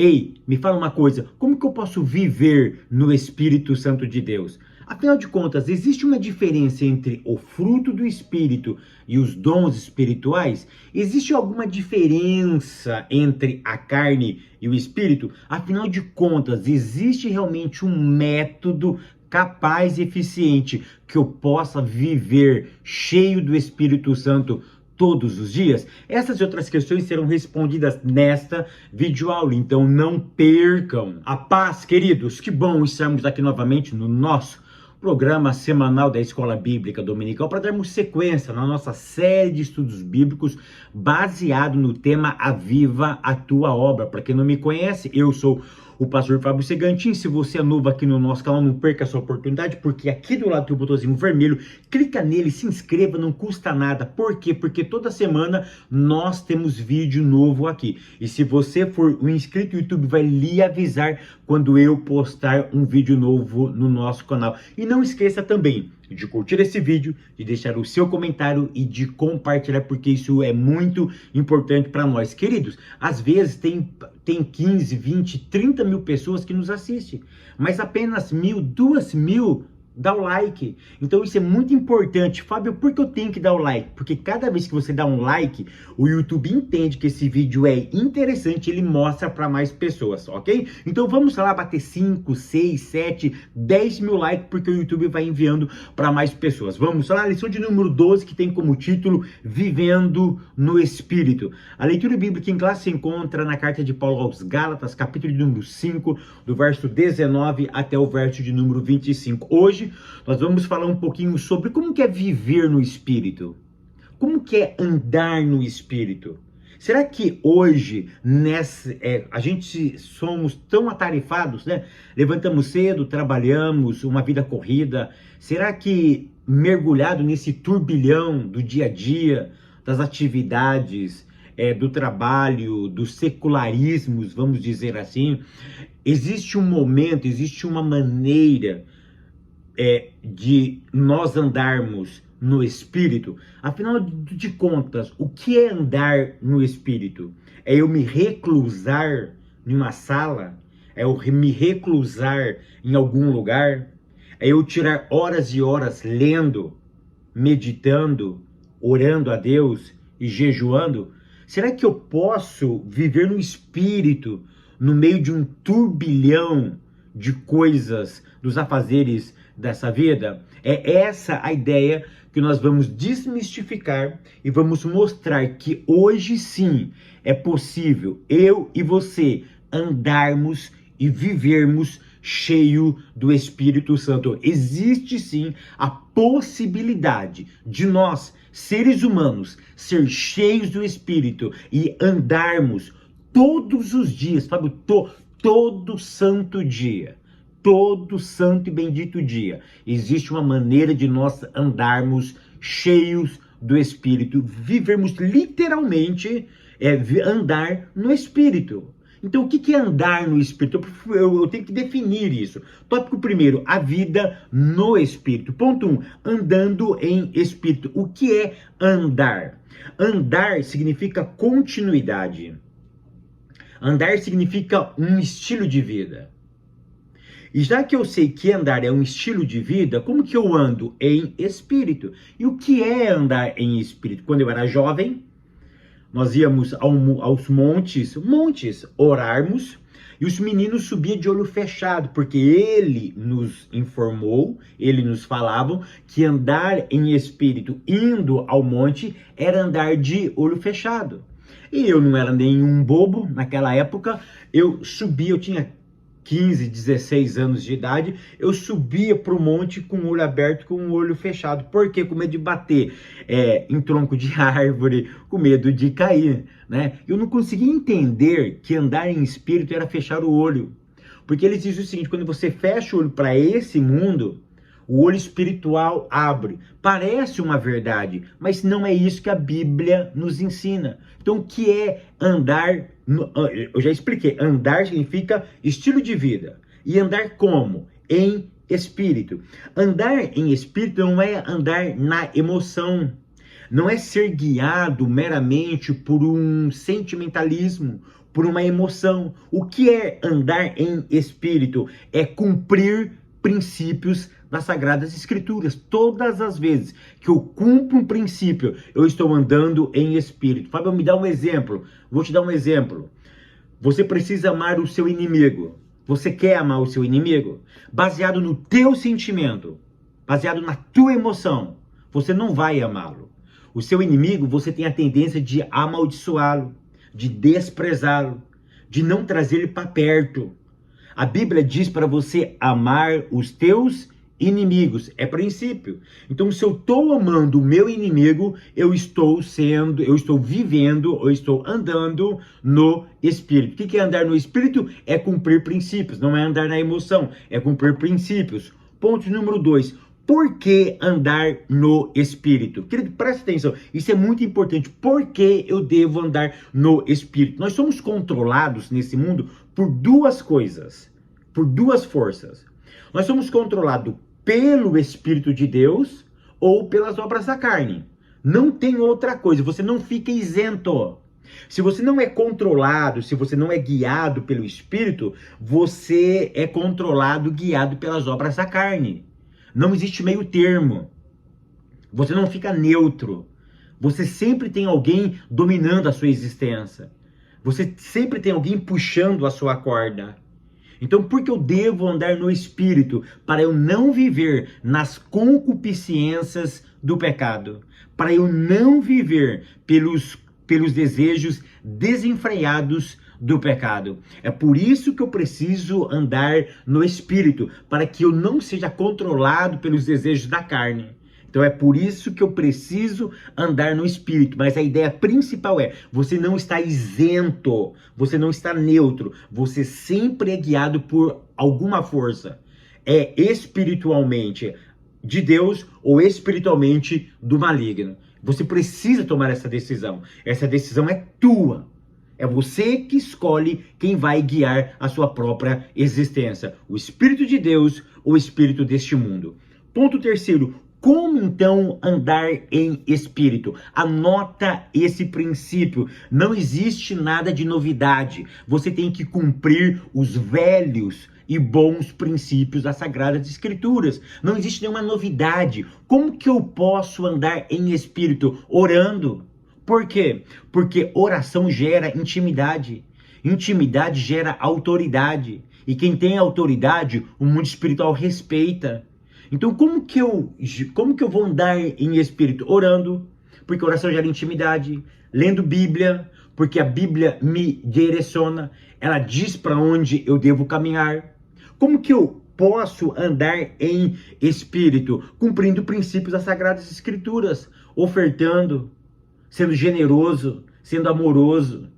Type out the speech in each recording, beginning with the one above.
Ei, me fala uma coisa, como que eu posso viver no Espírito Santo de Deus? Afinal de contas, existe uma diferença entre o fruto do Espírito e os dons espirituais? Existe alguma diferença entre a carne e o Espírito? Afinal de contas, existe realmente um método capaz e eficiente que eu possa viver cheio do Espírito Santo todos os dias? Essas e outras questões serão respondidas nesta videoaula, então não percam. A paz, queridos, que bom estarmos aqui novamente no nosso programa semanal da Escola Bíblica Dominical para darmos sequência na nossa série de estudos bíblicos baseado no tema Aviva a Tua Obra. Para quem não me conhece, eu sou o pastor Fábio Segantin. Se você é novo aqui no nosso canal, não perca essa oportunidade, porque aqui do lado tem o botãozinho vermelho, clica nele, se inscreva, não custa nada. Por quê? Porque toda semana nós temos vídeo novo aqui. E se você for um inscrito, o YouTube vai lhe avisar quando eu postar um vídeo novo no nosso canal. E não esqueça também de curtir esse vídeo, de deixar o seu comentário e de compartilhar, porque isso é muito importante para nós. Queridos, às vezes tem 15, 20, 30 mil pessoas que nos assistem, mas apenas 1.000, 2.000 dá o like. Então isso é muito importante. Fábio, por que eu tenho que dar o like? Porque cada vez que você dá um like, o YouTube entende que esse vídeo é interessante, ele mostra para mais pessoas, ok? Então vamos lá bater 5, 6, 7, 10 mil likes, porque o YouTube vai enviando para mais pessoas. Vamos lá, lição de número 12, que tem como título Vivendo no Espírito. A leitura bíblica em classe se encontra na carta de Paulo aos Gálatas, capítulo de número 5, do verso 19 até o verso de número 25. Hoje nós vamos falar um pouquinho sobre como que é viver no Espírito. Como que é andar no Espírito? Será que hoje, a gente somos tão atarefados, né? Levantamos cedo, trabalhamos, uma vida corrida. Será que mergulhado nesse turbilhão do dia a dia, das atividades, do trabalho, dos secularismos, vamos dizer assim, existe um momento, existe uma maneira de nós andarmos no Espírito? Afinal de contas, o que é andar no Espírito? É eu me reclusar em uma sala? É eu me reclusar em algum lugar? É eu tirar horas e horas lendo, meditando, orando a Deus e jejuando? Será que eu posso viver no Espírito no meio de um turbilhão de coisas, dos afazeres dessa vida? É essa a ideia que nós vamos desmistificar e vamos mostrar que hoje sim é possível eu e você andarmos e vivermos cheio do Espírito Santo. Existe sim a possibilidade de nós, seres humanos, ser cheios do Espírito e andarmos todos os dias, Fábio, todo santo dia. Todo santo e bendito dia, existe uma maneira de nós andarmos cheios do Espírito, vivermos literalmente, andar no Espírito. Então, o que é andar no Espírito? Eu tenho que definir isso. Tópico primeiro, a vida no Espírito. Ponto 1, andando em Espírito. O que é andar? Andar significa continuidade. Andar significa um estilo de vida. E já que eu sei que andar é um estilo de vida, como que eu ando em espírito? E o que é andar em espírito? Quando eu era jovem, nós íamos aos montes, orarmos, e os meninos subiam de olho fechado, porque ele nos informou, ele nos falava que andar em espírito indo ao monte era andar de olho fechado. E eu não era nenhum bobo naquela época, eu tinha 15, 16 anos de idade, eu subia para o monte com o olho aberto, com o olho fechado. Por quê? Com medo de bater em tronco de árvore, com medo de cair, né? Eu não conseguia entender que andar em espírito era fechar o olho. Porque eles dizem o seguinte, quando você fecha o olho para esse mundo, o olho espiritual abre. Parece uma verdade, mas não é isso que a Bíblia nos ensina. Então, o que é andar? Eu já expliquei. Andar significa estilo de vida. E andar como? Em espírito. Andar em espírito não é andar na emoção. Não é ser guiado meramente por um sentimentalismo, por uma emoção. O que é andar em espírito? É cumprir princípios das Sagradas Escrituras. Todas as vezes que eu cumpro um princípio, eu estou andando em espírito. Fábio, me dá um exemplo. Vou te dar um exemplo. Você precisa amar o seu inimigo. Você quer amar o seu inimigo? Baseado no teu sentimento, baseado na tua emoção, você não vai amá-lo. O seu inimigo, você tem a tendência de amaldiçoá-lo, de desprezá-lo, de não trazer ele para perto. A Bíblia diz para você amar os teus inimigos, é princípio. Então, se eu estou amando o meu inimigo, eu estou vivendo, eu estou andando no Espírito. O que é andar no Espírito? É cumprir princípios, não é andar na emoção, é cumprir princípios. Ponto número 2. Por que andar no Espírito? Querido, presta atenção, isso é muito importante. Por que eu devo andar no Espírito? Nós somos controlados nesse mundo por duas coisas, por duas forças. Nós somos controlados pelo Espírito de Deus ou pelas obras da carne. Não tem outra coisa, você não fica isento. Se você não é controlado, se você não é guiado pelo Espírito, você é controlado, guiado pelas obras da carne. Não existe meio termo. Você não fica neutro. Você sempre tem alguém dominando a sua existência. Você sempre tem alguém puxando a sua corda. Então, por que eu devo andar no Espírito? Para eu não viver nas concupiscências do pecado. Para eu não viver pelos desejos desenfreados do pecado. É por isso que eu preciso andar no Espírito. Para que eu não seja controlado pelos desejos da carne. Então é por isso que eu preciso andar no Espírito. Mas a ideia principal é, você não está isento, você não está neutro, você sempre é guiado por alguma força. É espiritualmente de Deus ou espiritualmente do maligno. Você precisa tomar essa decisão. Essa decisão é tua. É você que escolhe quem vai guiar a sua própria existência. O Espírito de Deus ou o Espírito deste mundo. Ponto terceiro. Como então andar em espírito? Anota esse princípio. Não existe nada de novidade. Você tem que cumprir os velhos e bons princípios das Sagradas Escrituras. Não existe nenhuma novidade. Como que eu posso andar em espírito? Orando. Por quê? Porque oração gera intimidade. Intimidade gera autoridade. E quem tem autoridade, o mundo espiritual respeita. Então, como que eu vou andar em espírito? Orando, porque oração gera intimidade. Lendo Bíblia, porque a Bíblia me direciona. Ela diz para onde eu devo caminhar. Como que eu posso andar em espírito? Cumprindo princípios das Sagradas Escrituras. Ofertando, sendo generoso, sendo amoroso,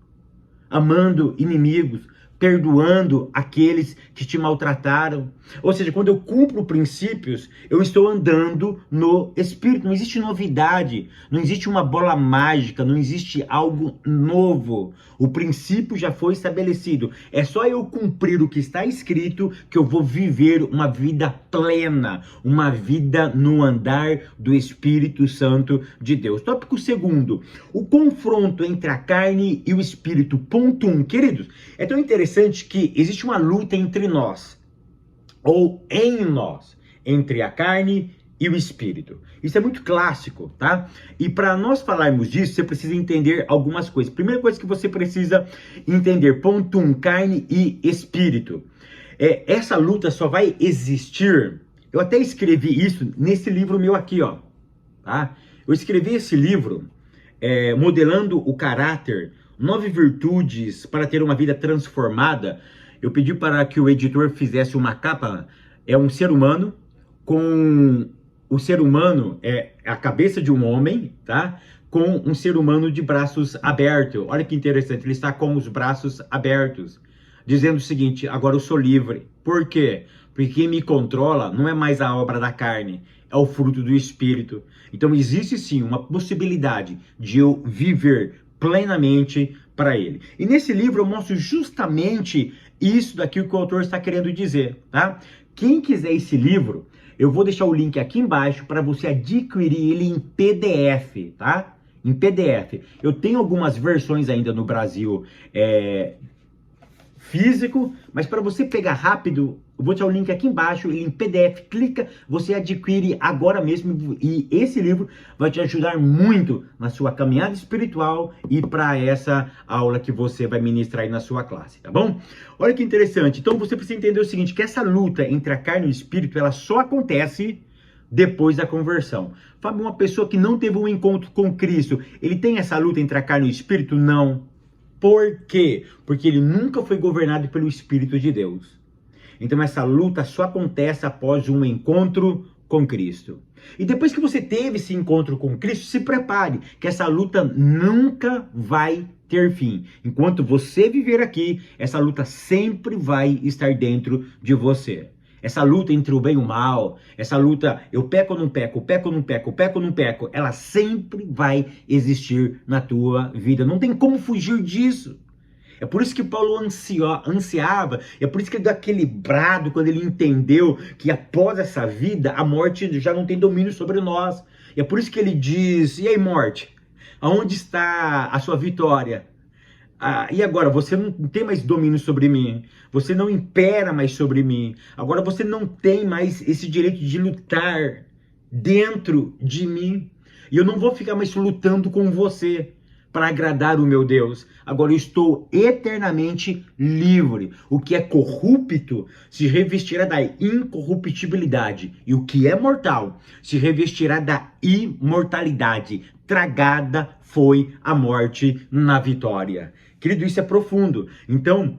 amando inimigos, perdoando aqueles que te maltrataram. Ou seja, quando eu cumpro princípios, eu estou andando no Espírito. Não existe novidade, não existe uma bola mágica, não existe algo novo. O princípio já foi estabelecido. É só eu cumprir o que está escrito que eu vou viver uma vida plena, uma vida no andar do Espírito Santo de Deus. Tópico segundo, o confronto entre a carne e o Espírito. Ponto 1. Queridos, é tão interessante que existe uma luta entre nós, ou em nós, entre a carne e o Espírito. Isso é muito clássico, tá? E para nós falarmos disso, você precisa entender algumas coisas. Primeira coisa que você precisa entender, ponto 1, carne e Espírito. Essa luta só vai existir, eu até escrevi isso nesse livro meu aqui, ó, tá? Eu escrevi esse livro, modelando o caráter, 9 virtudes para ter uma vida transformada. Eu pedi para que o editor fizesse uma capa, é um ser humano, com o ser humano, a cabeça de um homem, tá? Com um ser humano de braços abertos. Olha que interessante, ele está com os braços abertos, dizendo o seguinte, agora eu sou livre. Por quê? Porque quem me controla não é mais a obra da carne, é o fruto do Espírito. Então existe sim uma possibilidade de eu viver plenamente para ele. E nesse livro eu mostro justamente isso daqui que o autor está querendo dizer, tá? Quem quiser esse livro, eu vou deixar o link aqui embaixo para você adquirir ele em PDF, tá? Em PDF. Eu tenho algumas versões ainda no Brasil físico, mas para você pegar rápido, eu vou deixar o link aqui embaixo, ele em PDF, clica, você adquire agora mesmo, e esse livro vai te ajudar muito na sua caminhada espiritual e para essa aula que você vai ministrar aí na sua classe, tá bom? Olha que interessante, então você precisa entender o seguinte, que essa luta entre a carne e o espírito, ela só acontece depois da conversão. Fábio, uma pessoa que não teve um encontro com Cristo, ele tem essa luta entre a carne e o espírito? Não. Por quê? Porque ele nunca foi governado pelo Espírito de Deus. Então essa luta só acontece após um encontro com Cristo. E depois que você teve esse encontro com Cristo, se prepare, que essa luta nunca vai ter fim. Enquanto você viver aqui, essa luta sempre vai estar dentro de você. Essa luta entre o bem e o mal, essa luta, eu peco ou não peco, peco ou não peco, peco ou não peco, ela sempre vai existir na tua vida. Não tem como fugir disso. É por isso que Paulo ansiava, é por isso que ele deu aquele brado quando ele entendeu que após essa vida, a morte já não tem domínio sobre nós. E é por isso que ele diz, e aí morte, aonde está a sua vitória? E agora, você não tem mais domínio sobre mim, você não impera mais sobre mim, agora você não tem mais esse direito de lutar dentro de mim, e eu não vou ficar mais lutando com você para agradar o meu Deus, agora eu estou eternamente livre. O que é corrupto se revestirá da incorruptibilidade, e o que é mortal se revestirá da imortalidade. Tragada foi a morte na vitória. Querido, isso é profundo. Então,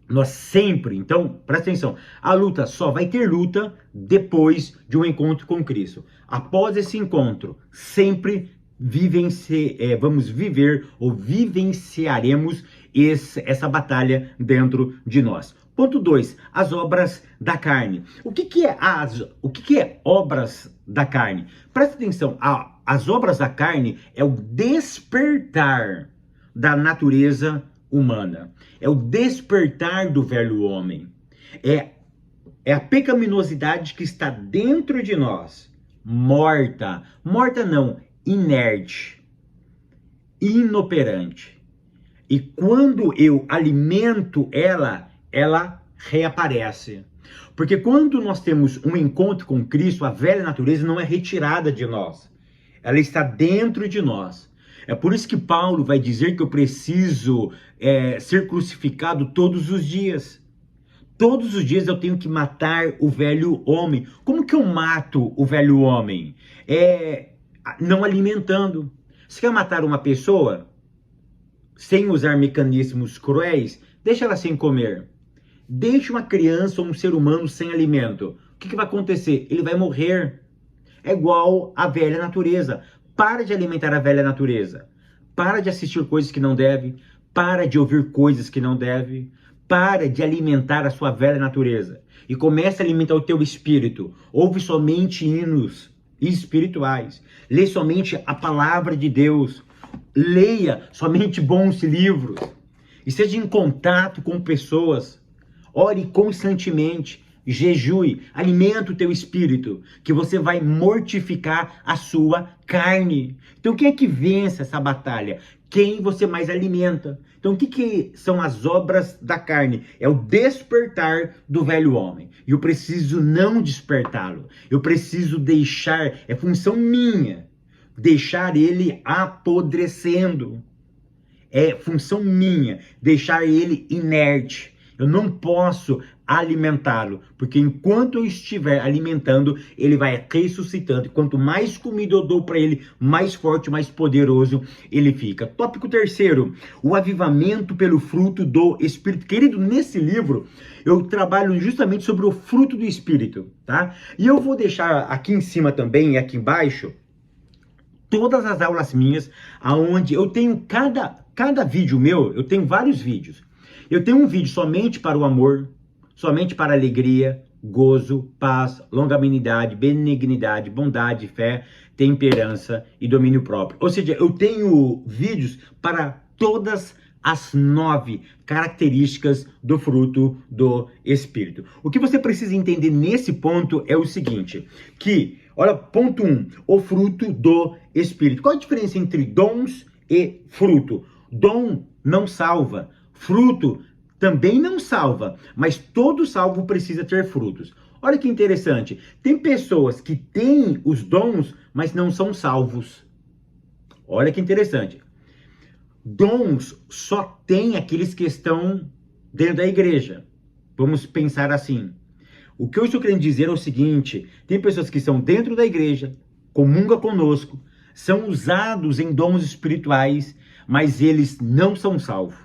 nós sempre, então, presta atenção, a luta só vai ter luta depois de um encontro com Cristo. Após esse encontro, sempre vamos viver ou vivenciaremos essa batalha dentro de nós. Ponto 2, as obras da carne. O que é obras da carne? Presta atenção, as obras da carne é o despertar da natureza humana. É o despertar do velho homem. É a pecaminosidade que está dentro de nós, morta. Morta não, inerte, inoperante. E quando eu alimento ela reaparece. Porque quando nós temos um encontro com Cristo, a velha natureza não é retirada de nós. Ela está dentro de nós. É por isso que Paulo vai dizer que eu preciso ser crucificado todos os dias. Todos os dias eu tenho que matar o velho homem. Como que eu mato o velho homem? Não alimentando. Você quer matar uma pessoa sem usar mecanismos cruéis? Deixa ela sem comer. Deixe uma criança ou um ser humano sem alimento. O que vai acontecer? Ele vai morrer. É igual à velha natureza. Para de alimentar a velha natureza. Para de assistir coisas que não deve. Para de ouvir coisas que não deve. Para de alimentar a sua velha natureza. E comece a alimentar o teu espírito. Ouve somente hinos espirituais. Lê somente a palavra de Deus. Leia somente bons livros. E seja em contato com pessoas. Ore constantemente, jejue, alimenta o teu espírito, que você vai mortificar a sua carne. Então quem é que vence essa batalha? Quem você mais alimenta. Então o que são as obras da carne? É o despertar do velho homem. E eu preciso não despertá-lo. Eu preciso deixar, é função minha, deixar ele apodrecendo. É função minha, deixar ele inerte. Eu não posso alimentá-lo, porque enquanto eu estiver alimentando, ele vai ressuscitando. E quanto mais comida eu dou para ele, mais forte, mais poderoso ele fica. Tópico 3º, o avivamento pelo fruto do Espírito. Querido, nesse livro, eu trabalho justamente sobre o fruto do Espírito, tá? E eu vou deixar aqui em cima também e aqui embaixo, todas as aulas minhas, aonde eu tenho cada vídeo meu, eu tenho vários vídeos. Eu tenho um vídeo somente para o amor, somente para a alegria, gozo, paz, longanimidade, benignidade, bondade, fé, temperança e domínio próprio. Ou seja, eu tenho vídeos para todas as 9 características do fruto do Espírito. O que você precisa entender nesse ponto é o seguinte, que, olha, ponto 1, o fruto do Espírito. Qual a diferença entre dons e fruto? Dom não salva. Fruto também não salva, mas todo salvo precisa ter frutos. Olha que interessante, tem pessoas que têm os dons, mas não são salvos. Olha que interessante. Dons só tem aqueles que estão dentro da igreja. Vamos pensar assim. O que eu estou querendo dizer é o seguinte, tem pessoas que estão dentro da igreja, comungam conosco, são usados em dons espirituais, mas eles não são salvos.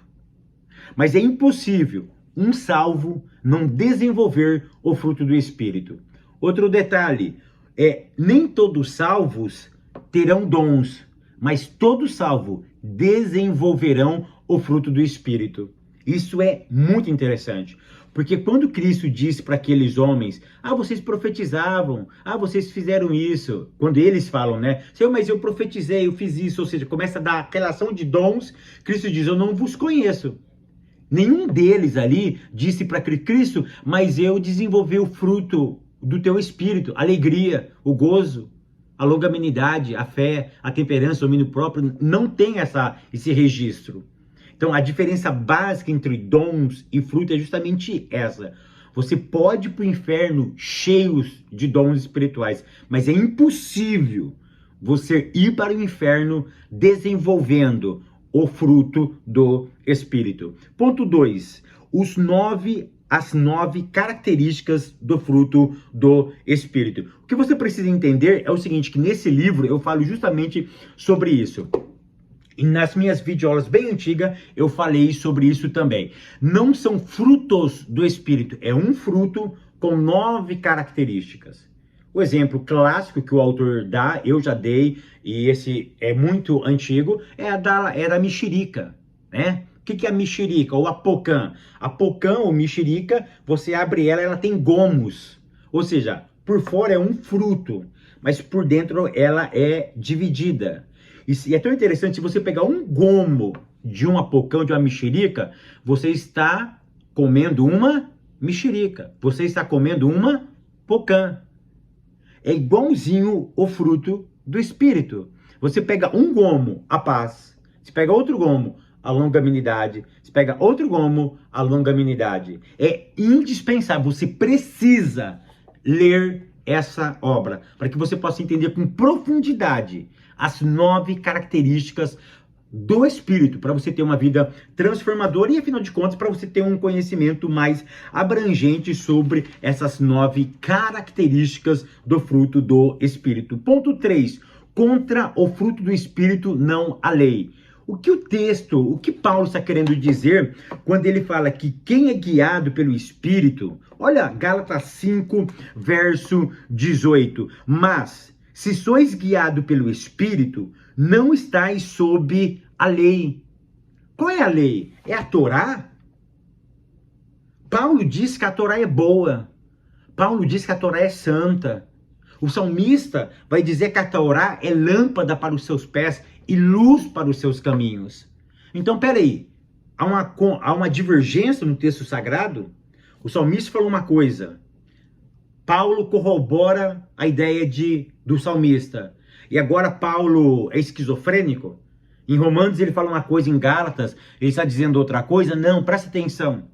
Mas é impossível um salvo não desenvolver o fruto do Espírito. Outro detalhe, nem todos salvos terão dons, mas todos salvos desenvolverão o fruto do Espírito. Isso é muito interessante, porque quando Cristo disse para aqueles homens, vocês profetizavam, vocês fizeram isso, quando eles falam, né, Senhor, mas eu profetizei, eu fiz isso, ou seja, começa a dar a relação de dons, Cristo diz, eu não vos conheço. Nenhum deles ali disse para Cristo, mas eu desenvolvi o fruto do teu espírito, a alegria, o gozo, a longanimidade, a fé, a temperança, o domínio próprio, não tem esse registro. Então a diferença básica entre dons e fruto é justamente essa. Você pode ir para o inferno cheios de dons espirituais, mas é impossível você ir para o inferno desenvolvendo o fruto do Espírito. Ponto 2. As 9 características do fruto do Espírito. O que você precisa entender é o seguinte, que nesse livro eu falo justamente sobre isso. E nas minhas videoaulas bem antigas eu falei sobre isso também. Não são frutos do Espírito, é um fruto com 9 características. O exemplo clássico que o autor dá, eu já dei, e esse é muito antigo, é da mexerica, né? O que é a mexerica? Ou a pocã? A pocã ou mexerica, você abre ela tem gomos. Ou seja, por fora é um fruto, mas por dentro ela é dividida. E é tão interessante, se você pegar um gomo de uma pocã, de uma mexerica, você está comendo uma mexerica. Você está comendo uma pocã. É igualzinho o fruto do Espírito. Você pega um gomo, a paz. Você pega outro gomo, a longanimidade. Você pega outro gomo, a longanimidade. É indispensável, você precisa ler essa obra, para que você possa entender com profundidade as 9 características do Espírito, para você ter uma vida transformadora e, afinal de contas, para você ter um conhecimento mais abrangente sobre essas 9 características do fruto do Espírito. Ponto 3. Contra o fruto do Espírito, não a lei. O que Paulo está querendo dizer quando ele fala que quem é guiado pelo Espírito, olha, Gálatas 5, verso 18, mas se sois guiado pelo Espírito, não estáis sob a lei. Qual é a lei? É a Torá? Paulo diz que a Torá é boa. Paulo diz que a Torá é santa. O salmista vai dizer que a Torá é lâmpada para os seus pés e luz para os seus caminhos. Então, peraí, há uma divergência no texto sagrado? O salmista falou uma coisa, Paulo corrobora a ideia do salmista. E agora Paulo é esquizofrênico? Em Romanos ele fala uma coisa, em Gálatas ele está dizendo outra coisa? Não, presta atenção.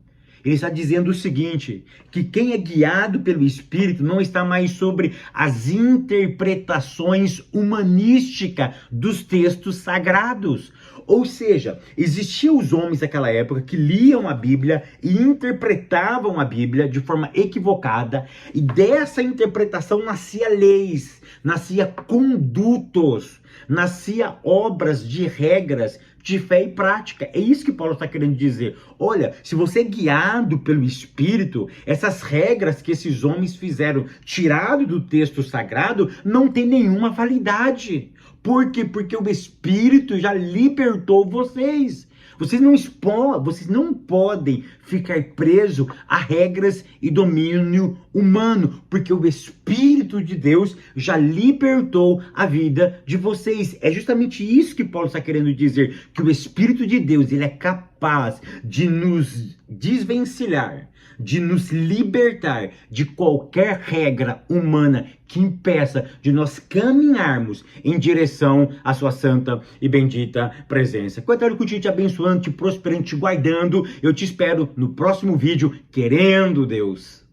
Ele está dizendo o seguinte, que quem é guiado pelo Espírito não está mais sobre as interpretações humanísticas dos textos sagrados. Ou seja, existiam os homens daquela época que liam a Bíblia e interpretavam a Bíblia de forma equivocada, e dessa interpretação nascia leis, nascia condutos, nascia obras de regras de fé e prática. É isso que Paulo está querendo dizer. Olha, se você é guiado pelo Espírito, essas regras que esses homens fizeram, tirado do texto sagrado, não tem nenhuma validade. Por quê? Porque o Espírito já libertou vocês. Vocês não podem ficar presos a regras e domínio humano, porque o Espírito Espírito de Deus já libertou a vida de vocês. É justamente isso que Paulo está querendo dizer, que o Espírito de Deus, ele é capaz de nos desvencilhar, de nos libertar de qualquer regra humana que impeça de nós caminharmos em direção à sua santa e bendita presença. Que o Eterno continue te abençoando, te prosperando, te guardando. Eu te espero no próximo vídeo, querendo Deus.